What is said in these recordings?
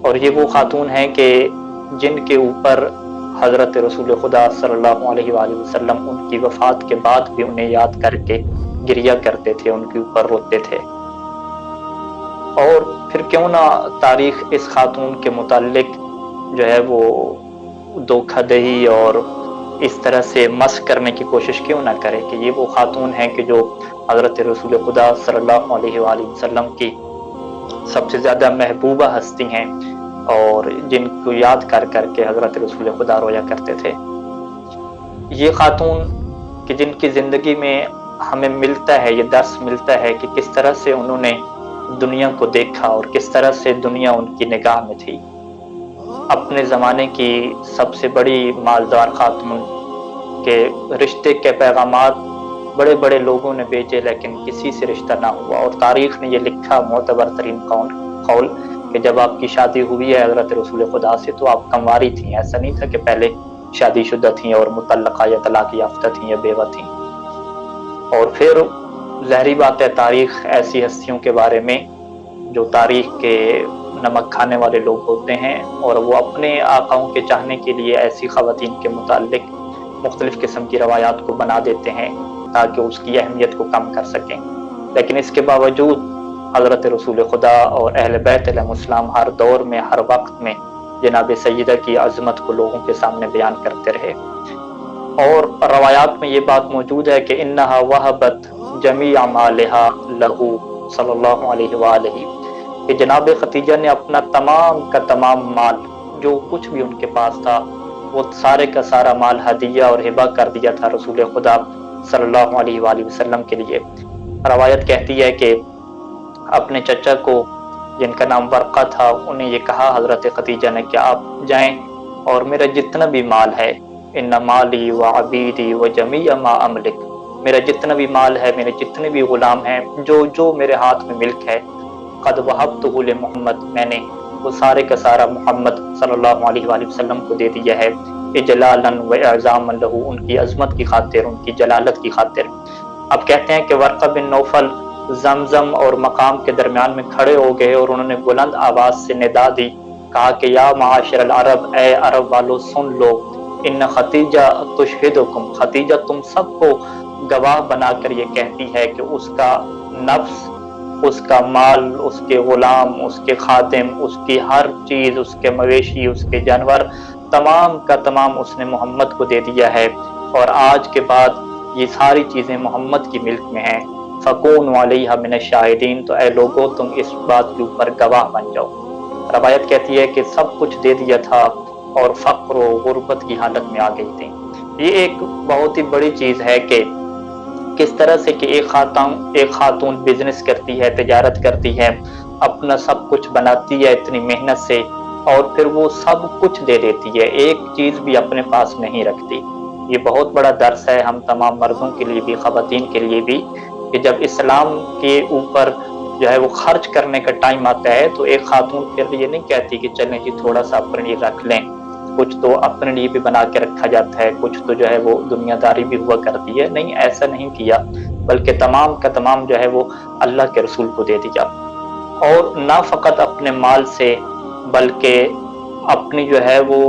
اور یہ وہ خاتون ہیں کہ جن کے اوپر حضرت رسول خدا صلی اللہ علیہ وآلہ وسلم ان کی وفات کے بعد بھی انہیں یاد کر کے گریا کرتے تھے، ان کے اوپر روتے تھے۔ اور پھر کیوں نہ تاریخ اس خاتون کے متعلق جو ہے وہ دھوکہ دہی اور اس طرح سے مسخ کرنے کی کوشش کیوں نہ کرے کہ یہ وہ خاتون ہیں کہ جو حضرت رسول خدا صلی اللہ علیہ وآلہ وسلم کی سب سے زیادہ محبوبہ ہستی ہیں، اور جن کو یاد کر کر کے حضرت رسول خدا رویا کرتے تھے۔ یہ خاتون کہ جن کی زندگی میں ہمیں ملتا ہے، یہ درس ملتا ہے کہ کس طرح سے انہوں نے دنیا کو دیکھا اور کس طرح سے دنیا ان کی نگاہ میں تھی۔ اپنے زمانے کی سب سے بڑی مالدار خاتون کے رشتے کے پیغامات بڑے بڑے لوگوں نے بھیجے لیکن کسی سے رشتہ نہ ہوا، اور تاریخ نے یہ لکھا معتبر ترین قول کہ جب آپ کی شادی ہوئی ہے حضرت رسول خدا سے تو آپ کنواری تھیں، ایسا نہیں تھا کہ پہلے شادی شدہ تھیں اور مطلقہ یا طلاق یافتہ تھیں یا بیوہ تھیں۔ اور پھر ظاہری بات ہے تاریخ ایسی ہستیوں کے بارے میں جو تاریخ کے نمک کھانے والے لوگ ہوتے ہیں، اور وہ اپنے آقاؤں کے چاہنے کے لیے ایسی خواتین کے متعلق مختلف قسم کی روایات کو بنا دیتے ہیں تاکہ اس کی اہمیت کو کم کر سکیں۔ لیکن اس کے باوجود حضرت رسول خدا اور اہل بیت علیہ السلام ہر دور میں ہر وقت میں جناب سیدہ کی عظمت کو لوگوں کے سامنے بیان کرتے رہے، اور روایات میں یہ بات موجود ہے کہ انہا وہبت جمیع مالہا لہو صلی اللہ علیہ وآلہ، کہ جناب ختیجہ نے اپنا تمام کا تمام مال جو کچھ بھی ان کے پاس تھا وہ سارے کا سارا مال ہدیہ اور ہبہ کر دیا تھا رسول خدا صلی اللہ علیہ وآلہ وسلم کے لیے۔ روایت کہتی ہے کہ اپنے چچا کو جن کا نام ورقہ تھا انہیں یہ کہا حضرت ختیجہ نے کہ آپ جائیں اور میرا جتنا بھی مال ہے، ان مالی و عبیدی و جمیع ما املک، میرا جتنا بھی مال ہے، میرے جتنے بھی غلام ہیں، جو میرے ہاتھ میں ملک ہے، قد وہبتہ لمحمد، میں نے وہ سارے کا سارا محمد صلی اللہ علیہ وآلہ وسلم کو دے دیا ہے، اجلالا و اعظاما لہ، ان کی عظمت کی خاطر، ان کی جلالت کی خاطر۔ اب کہتے ہیں کہ ورقہ بن نوفل زمزم اور مقام کے درمیان میں کھڑے ہو گئے اور انہوں نے بلند آواز سے ندا دی، کہا کہ یا معاشر العرب، اے عرب والو سن لو، ان ختیجہ تشہدکم، ختیجہ تم سب کو گواہ بنا کر یہ کہتی ہے کہ اس کا نفس، اس کا مال، اس کے غلام، اس کے خادم، اس کی ہر چیز، اس کے مویشی، اس کے جانور، تمام کا تمام اس نے محمد کو دے دیا ہے، اور آج کے بعد یہ ساری چیزیں محمد کی ملک میں ہیں۔ فَكُونُوا عَلَيْهَا مِنَ الشَّاهِدِينَ، تو اے لوگوں تم اس بات کے اوپر گواہ بن جاؤ۔ روایت کہتی ہے کہ سب کچھ دے دیا تھا اور فقر و غربت کی حالت میں آ گئی تھی۔ یہ ایک بہت ہی بڑی چیز ہے کہ کس طرح سے کہ ایک خاتون بزنس کرتی ہے، تجارت کرتی ہے، اپنا سب کچھ بناتی ہے اتنی محنت سے، اور پھر وہ سب کچھ دے دیتی ہے، ایک چیز بھی اپنے پاس نہیں رکھتی۔ یہ بہت بڑا درس ہے ہم تمام مردوں کے لیے بھی، خواتین کے لیے بھی، کہ جب اسلام کے اوپر جو ہے وہ خرچ کرنے کا ٹائم آتا ہے تو ایک خاتون پھر یہ نہیں کہتی کہ چلیں جی تھوڑا سا اپنے لیے رکھ لیں، کچھ تو اپنے لیے بھی بنا کے رکھا جاتا ہے، کچھ تو جو ہے وہ دنیا داری بھی ہوا کرتی ہے۔ نہیں، ایسا نہیں کیا، بلکہ تمام کا تمام جو ہے وہ اللہ کے رسول کو دے دیا، اور نہ فقط اپنے مال سے بلکہ اپنی جو ہے وہ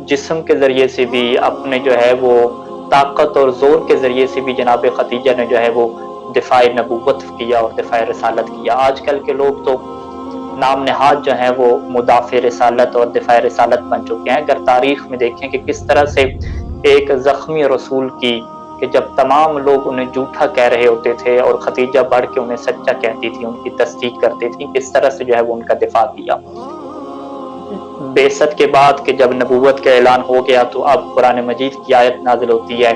جسم کے ذریعے سے بھی، اپنے جو ہے وہ طاقت اور زور کے ذریعے سے بھی جناب ختیجہ نے جو ہے وہ دفاع نبوت کیا اور دفاع رسالت کیا۔ آج کل کے لوگ تو نام نہاد جو ہیں وہ مدافع رسالت اور دفاع رسالت بن چکے ہیں۔ اگر تاریخ میں دیکھیں کہ کس طرح سے ایک زخمی رسول کی، کہ جب تمام لوگ انہیں جھوٹا کہہ رہے ہوتے تھے اور ختیجہ بڑھ کے انہیں سچا کہتی تھی، ان کی تصدیق کرتی تھی، کس طرح سے جو ہے وہ ان کا دفاع کیا۔ بعثت کے بعد کہ جب نبوت کا اعلان ہو گیا تو اب قرآن مجید کی آیت نازل ہوتی ہے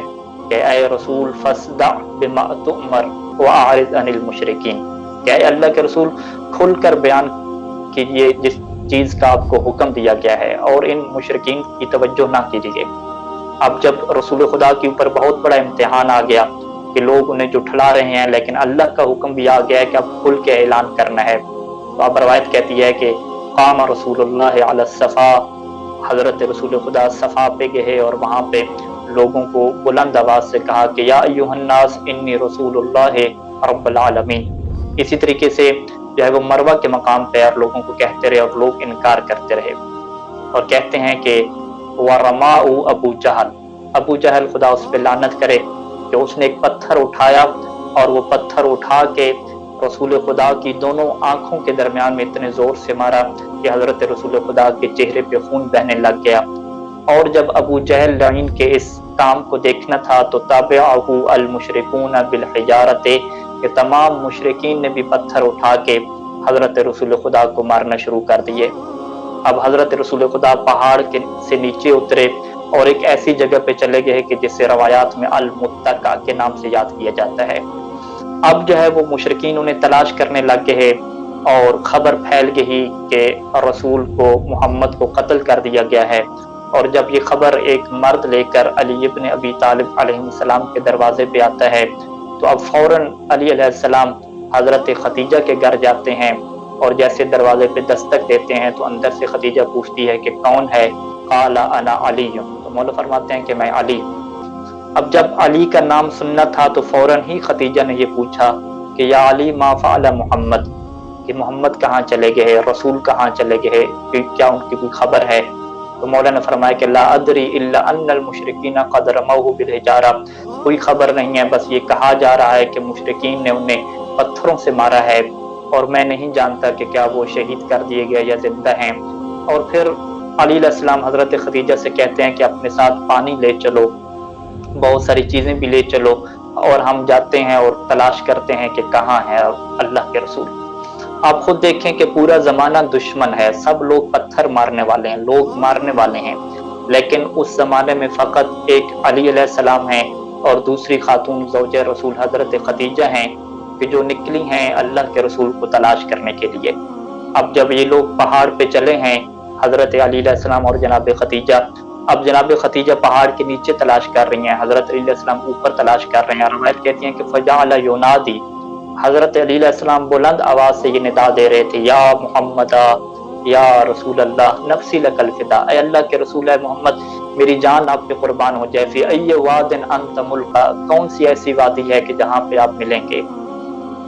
کہ اے رسول فاصدع بما تؤمر واعرض عن المشرکین، کہ اے اللہ کے رسول کھل کر بیان کیجئے جس چیز کا آپ کو حکم دیا گیا ہے، اور ان مشرکین کی توجہ نہ کیجیے۔ اب جب رسول خدا کے اوپر بہت بڑا امتحان آ گیا کہ لوگ انہیں جھٹلا رہے ہیں، لیکن اللہ کا حکم بھی آ گیا ہے کہ اب کھل کے اعلان کرنا ہے، تو اب روایت کہتی ہے کہ قام رسول اللہ علی الصفا، حضرت رسول خدا صفا پہ گئے اور وہاں پہ لوگوں کو بلند آواز سے کہا کہ یا ایھا الناس انی رسول اللہ رب العالمین۔ اسی طریقے سے जो है वो मरवा के मकाम पे और लोगों को कहते रहे और लोग इनकार करते रहे। और कहते हैं कि वरमाउ अबू जहल खुदा उस पर लानत करे कि उसने एक पत्थर उठाया और वो पत्थर उठा के रसूल खुदा की दोनों आंखों के दरमियान में इतने जोर से मारा कि हजरत रसूल खुदा के चेहरे पे खून बहने लग गया। और जब अबू जहल लाइन के इस काम को देखना था तो तबअहु अल मुशरिकून बिल हिजारते, कि तमाम मुशरिकीन ने भी पत्थर उठा के हजरत रसूल खुदा को मारना शुरू कर दिए। अब हजरत रसूल खुदा पहाड़ के से नीचे उतरे और एक ऐसी जगह पे चले गए कि जिसे रवायात में अल मुत्तका के नाम से याद किया जाता है। अब जो है वो मुशरिकीन उन्हें तलाश करने लग गए और खबर फैल गई कि रसूल को मोहम्मद को कत्ल कर दिया गया है। और जब ये खबर एक मर्द लेकर अली इब्न अबी तालिब अलैहिस्सलाम के दरवाजे पे आता है तो अब फौरन अली अलैहिस्सलाम हजरत खदीजा के घर जाते हैं और जैसे दरवाजे पे दस्तक देते हैं तो अंदर से खदीजा पूछती है कि कौन है? काला अना अली, तो मौला फरमाते हैं कि मैं अली। अब जब अली का नाम सुनना था तो फौरन ही खदीजा ने ये पूछा कि या अली मा फ़अल मोहम्मद, कि मोहम्मद कहाँ चले गए, रसूल कहाँ चले गए, क्या उनकी कोई खबर है? तो मौला ने फरमाया कि ला अदरी इल्ला अन्नल मुशरिकीन क़द रमौहु बिल हिजारा, कोई खबर नहीं है, बस ये कहा जा रहा है कि मुशरिकीन ने उन्हें पत्थरों से मारा है और मैं नहीं जानता कि क्या वो शहीद कर दिए गए या जिंदा हैं। और फिर अली अलैहिस्सलाम हजरत खदीजा से कहते हैं कि अपने साथ पानी ले चलो, बहुत सारी चीजें भी ले चलो, और हम जाते हैं और तलाश करते हैं कि कहाँ है अल्लाह के रसूल। आप खुद देखें कि पूरा जमाना दुश्मन है, सब लोग पत्थर मारने वाले हैं, लोग मारने वाले हैं, लेकिन उस जमाने में फकत एक अली अलैहिस्सलाम हैं और दूसरी खातून ज़ौजे रसूल हजरत खदीजा हैं कि जो निकली हैं अल्लाह के रसूल को तलाश करने के लिए। अब जब ये लोग पहाड़ पे चले हैं हजरत अली अलैहिस्सलाम और जनाब खदीजा, अब जनाब खदीजा पहाड़ के नीचे तलाश कर रही हैं, हजरत अली अलैहिस्सलाम ऊपर तलाश कर रहे हैं। रवायत कहती हैं कि फजाअल युनादी, हजरत अली अलैहिस्सलाम बुलंद आवाज से ये निदा दे रहे थे, या मोहम्मदा या रसूल अल्लाह नफ्सी लकल फिदा, ऐ अल्लाह के रसूल है मोहम्मद मेरी जान आप पे कुर्बान हो जाए। फी अय्य वादिन अंत मुल्का, कौन सी ऐसी वादी है कि जहाँ पे आप मिलेंगे।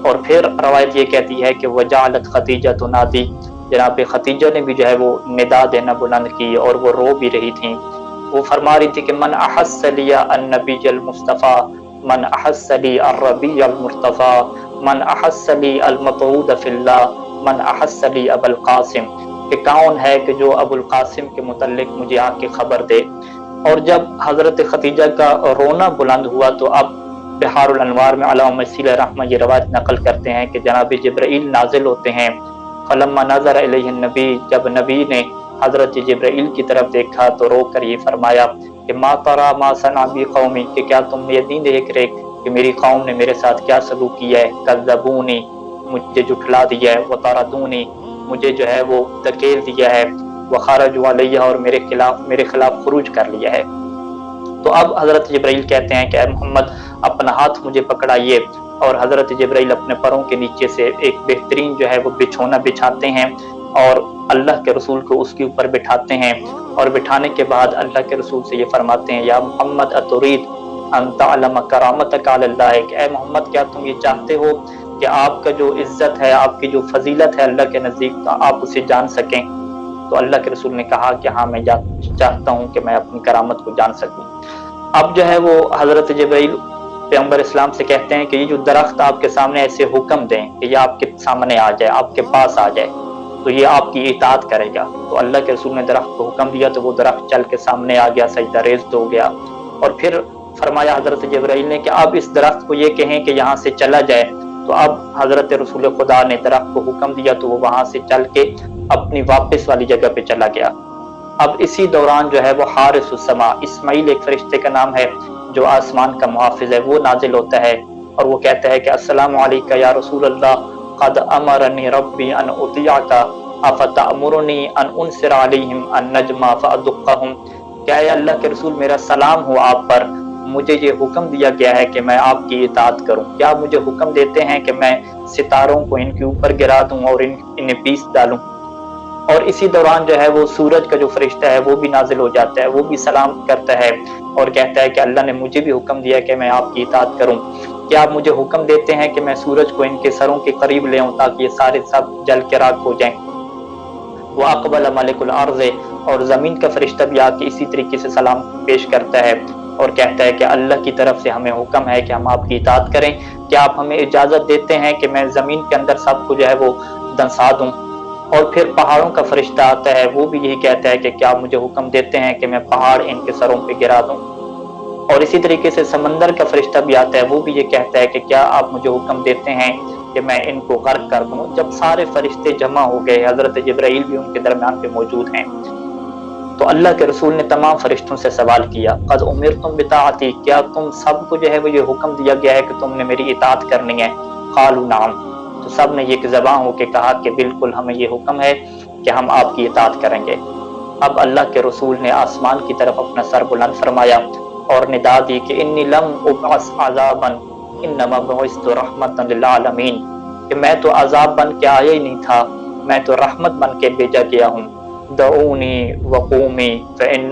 और फिर रवायत ये कहती है कि वजालत खदीजा तुनादी, जनाब खदीजा ने भी जो है वो निदा देना बुलंद की और वो रो भी रही थी। वो फरमा रही थी कि मन अहस्सलिया अन्नबी अल मुस्तफ़ा, मन अहस्सली अर्रबी अल मुस्तफ़ा, मन अहस्सली अल मतऊद फिल्लाह, मन अहस्सली अबुल कासिम, कि कौन है कि जो अबुल कासिम के मुतल्लिक मुझे आके खबर दे। और जब हजरत खदीजा का रोना बुलंद हुआ तो अब बिहारुल अनवार में अला मसीह रहमा ये रवायत नकल करते हैं कि जनाब जिब्राइल नाजिल होते हैं। फलम्मा नज़र इलैहि नबी, जब नबी ने हजरत जिब्राइल की तरफ देखा तो रो कर ये फरमाया कि मा तरा मा सना बी कौमी, कि क्या तुम ये नहीं देख रहे कि मेरी कौम ने मेरे साथ क्या सलूक किया है। कज़्ज़बूनी, मुझे जुठला दिया है, व तरदूनी, मुझे जो है वो धकेल दिया है, व खरजू अलैया, और मेरे खिलाफ खुरूज कर लिया है। तो अब हजरत जिब्राइल कहते हैं कि मोहम्मद अपना हाथ मुझे पकड़ाइए, और हजरत जिब्राइल अपने पैरों के नीचे से एक बेहतरीन जो है वो बिछौना बिछाते हैं और अल्लाह के रसूल को उसके ऊपर बिठाते हैं। और बिठाने के बाद अल्लाह के रसूल से ये फरमाते हैं, या मोहम्मद अतुरीद अन तअलम करामतक अलल्लाह, कि ऐ मोहम्मद क्या तुम ये चाहते हो कि आपका जो इज्जत है, आपकी जो फजीलत है अल्लाह के नज़दीक, तो आप उसे जान सकें। तो अल्लाह के रसूल ने कहा कि हाँ मैं चाहता हूँ कि मैं अपनी करामत को जान सकूँ। अब जो है वो हजरत जिब्राइल पैगंबर इस्लाम से कहते हैं कि ये जो दरख्त आपके सामने ऐसे हुक्म दें कि ये आपके सामने आ जाए, आपके पास आ जाए, तो ये आपकी इताअत करेगा। तो अल्लाह के रसूल ने दरख्त को हुक्म दिया तो वो दरख्त चल के सामने आ गया, सजदा रेज़ हो गया। और फिर फरमाया हजरत जिब्राइल ने कि अब इस दरख्त को ये कहें कि यहाँ से चला जाए। तो अब हजरत रसूल खुदा ने दरख्त को हुक्म दिया तो वो वहां से चल के अपनी वापस वाली जगह पे चला गया। अब इसी दौरान जो है वो हारिस समा, इस्माइल एक फरिश्ते का नाम है जो आसमान का मुहाफिज है, वो नाजिल होता है और वो कहता है कि अस्सलामु अलैका या रसूल अल्लाह, क़द अमरनी रब्बी अन उतियाका अफतअमुरनी अन उनसिर अलैहिम अन नजमा फअदुक्कहुम, क्या अल्लाह के रसूल मेरा सलाम हो आप पर, मुझे ये हुक्म दिया गया है कि मैं आपकी इताअत करूं, क्या मुझे हुक्म देते हैं कि मैं सितारों को इनके ऊपर गिरा दूं और इन्हें पीस डालूं। और इसी दौरान जो है वो सूरज का जो फरिश्ता है वो भी नाजिल हो जाता है, वो भी सलाम करता है और कहता है कि अल्लाह ने मुझे भी हुक्म दिया कि मैं आपकी इताअत करूं। क्या आप मुझे हुक्म देते हैं कि मैं सूरज को इनके सरों के करीब ले आऊं ताकि ये सारे सब जल के राख हो जाएं। वो अक़बल मलिकुल अर्ज़, और ज़मीन का फरिश्ता भी आके इसी तरीके से सलाम पेश करता है और कहता है कि अल्लाह की तरफ से हमें हुक्म है कि हम आपकी इताअत करें, क्या आप हमें इजाज़त देते हैं कि मैं ज़मीन के अंदर सबको जो है वो दंसा दूं। और फिर पहाड़ों का फरिश्ता आता है, वो भी यही कहता है कि क्या आप मुझे हुक्म देते हैं कि मैं पहाड़ इनके सरों पे गिरा दूं। और इसी तरीके से समंदर का फरिश्ता भी आता है, वो भी ये कहता है कि क्या आप मुझे हुक्म देते हैं कि मैं इनको गर्क कर दूं। जब सारे फरिश्ते जमा हो गए, हजरत जिब्राइल भी उनके दरमियान पे मौजूद हैं, तो अल्लाह के रसूल ने तमाम फरिश्तों से सवाल किया, क़द उमिरतुम बिताअती, क्या तुम सबको जो है वो ये हुक्म दिया गया है कि तुमने मेरी इताअत करनी है। क़ालू नाम, तो सब ने एक ज़बान होकर कहा कि बिल्कुल हमें ये हुक्म है कि हम आपकी इताअत करेंगे। अब अल्लाह के रसूल ने आसमान की तरफ अपना सर बुलंद फरमाया और निदा दी कि इन्नी लम उबअस अज़ाबन इन्नमा बुइस्तु रहमतन लिल आलमीन, कि मैं तो अज़ाब बन के आया ही नहीं था, मैं तो रहमत बन के भेजा गया हूँ। दऊनी वक़ूमी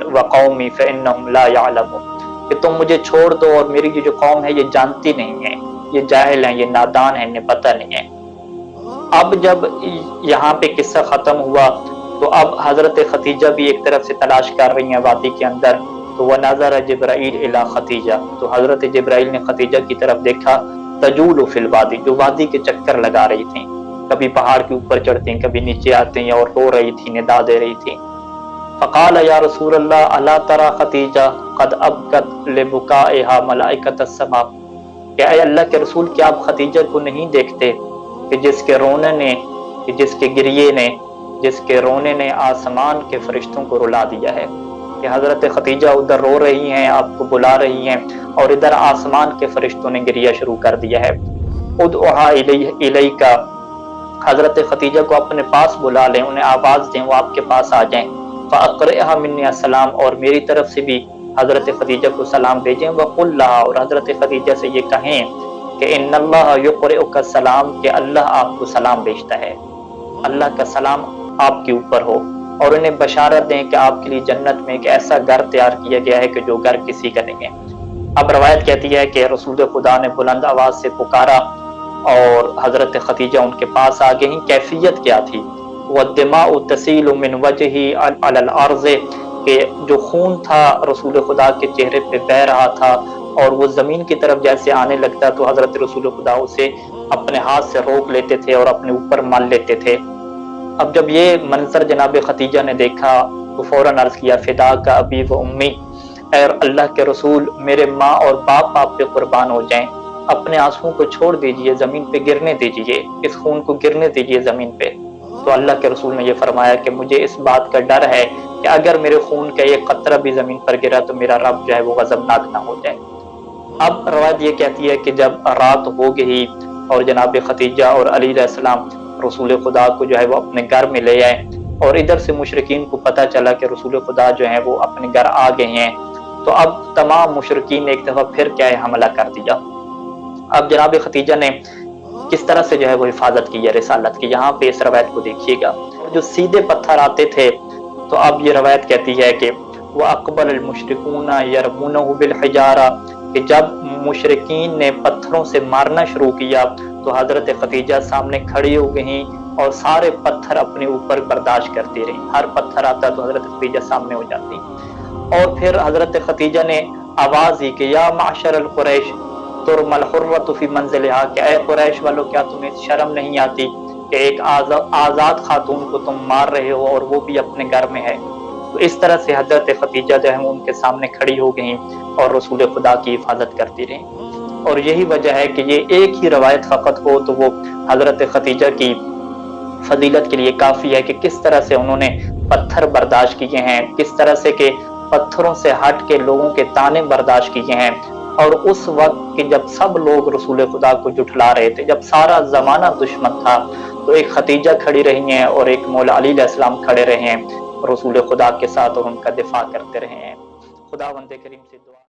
वक़ौमी फ़इन्नहुम ला यअलमून, कि तुम मुझे छोड़ दो और मेरी जो कौम है ये जानती नहीं है, ये जाहिल हैं, ये नादान हैं, इन्हें पता नहीं है। अब जब यहाँ पे किस्सा ख़त्म हुआ तो अब हज़रत खतीजा भी एक तरफ से तलाश कर रही हैं वादी के अंदर, तो वह नज़र जिब्राइल इला खतीजा, तो हज़रत जिब्राइल ने खतीजा की तरफ देखा, तजूलु फिल वादी, जो वादी के चक्कर लगा रही थी, कभी पहाड़ के ऊपर चढ़ती, कभी नीचे आती और रो रही थी, निदा दे रही थी। फ़क़ाल या रसूल अल्लाह अला तरा खतीजा क़द अबकत लिबुकाइहा मलाइकतस समा, क्या अल्लाह के रसूल, क्या आप खतीजा को नहीं देखते कि जिसके रोने ने, कि जिसके गिरिये ने, जिसके रोने ने आसमान के फरिश्तों को रुला दिया है। कि हज़रत खतीजा उधर रो रही हैं, आपको बुला रही हैं, और इधर आसमान के फरिश्तों ने गिरिया शुरू कर दिया है। उदउहा इलैका, हज़रत खतीजा को अपने पास बुला लें, उन्हें आवाज़ दें, वो आपके पास आ जाएं। फ़अक़रिहा मिन्नी अस्सलाम, और मेरी तरफ से भी हज़रत खतीजा को सलाम भेजें। वक़ुल लहा, और हज़रत खतीजा से ये कहें कि इन्नल्लाह युक़रिउका सलाम, कि अल्लाह आपको सलाम भेजता है, अल्लाह का सलाम आपके ऊपर हो। और उन्हें बशारत दें कि आपके लिए जन्नत में एक ऐसा घर तैयार किया गया है कि जो घर किसी का नहीं है। अब रवायत कहती है कि रसूल खुदा ने बुलंद आवाज़ से पुकारा और हज़रत खतीजा उनके पास आ गई। कैफियत क्या थी? वद्दिमाउ तसीलु मिन वजही अलल अर्ज़, के जो खून था रसूल खुदा के चेहरे पे बह रहा था और वो ज़मीन की तरफ जैसे आने लगता तो हज़रत रसूल खुदा उसे अपने हाथ से रोक लेते थे और अपने ऊपर मान लेते थे। अब जब ये मंजर जनाब खतीजा ने देखा तो फौरन अर्ज़ किया, फिदा का अबी व उम्मी, और अल्लाह के रसूल, मेरे माँ और बाप आप पे कुर्बान हो जाएं, अपने आंसुओं को छोड़ दीजिए, ज़मीन पे गिरने दीजिए, इस खून को गिरने दीजिए ज़मीन पे। तो अल्लाह के रसूल ने ये फरमाया कि मुझे इस बात का डर है कि अगर मेरे खून का एक कतरा भी ज़मीन पर गिरा तो मेरा रब जो है वो गज़बनाक ना हो जाए। अब रवायत ये कहती है कि जब रात हो गई और जनाब खतीजा और अली अलैहिस्सलाम रसूल खुदा को जो है वो अपने घर में ले आए और इधर से मुशरिकीन को पता चला कि रसूल खुदा जो है वो अपने घर आ गए हैं, तो अब तमाम मुशरिकीन ने एक दफ़ा फिर क्या है हमला कर दिया। अब जनाब खतीजा ने किस तरह से जो है वो हिफाजत की है रिसालत की, यहाँ पे इस रवायत को देखिएगा। जो सीधे पत्थर आते थे तो अब ये रवायत कहती है कि वह अक़बल अल मुशरिकूना यरमूनहु बिल हिजारा, कि जब मुशरिकीन ने पत्थरों से मारना शुरू किया तो हज़रत खतीजा सामने खड़ी हो गई और सारे पत्थर अपने ऊपर बर्दाश्त करती रही। हर पत्थर आता तो हज़रत खतीजा सामने हो जाती। और फिर हज़रत खतीजा ने आवाज़ दी कि या माशर अल कुरैश तुरमल हुर्रतु फी मंज़िलिहा, कि ऐ कुरैश वालों, क्या तुम्हें शर्म नहीं आती कि एक आज़ाद खातून को तुम मार रहे हो और वो भी अपने घर में है। तो इस तरह से हज़रत खतीजा जो है उनके सामने खड़ी हो गई और रसूल खुदा की हिफाजत करती रही। और यही वजह है कि ये एक ही रवायत फ़कत हो तो वो हज़रत खतीजा की फजीलत के लिए काफ़ी है कि किस तरह से उन्होंने पत्थर बर्दाश्त किए हैं, किस तरह से कि पत्थरों से हट के लोगों के ताने बर्दाश्त किए हैं। और उस वक्त कि जब सब लोग रसूल खुदा को जुठला रहे थे, जब सारा ज़माना दुश्मन था, तो एक खतीजा खड़ी रही हैं और एक मौला अली अलैहिस्सलाम खड़े रहे हैं रसूल खुदा के साथ और उनका दिफा करते रहे हैं। खुदावंद करीम से दुआ।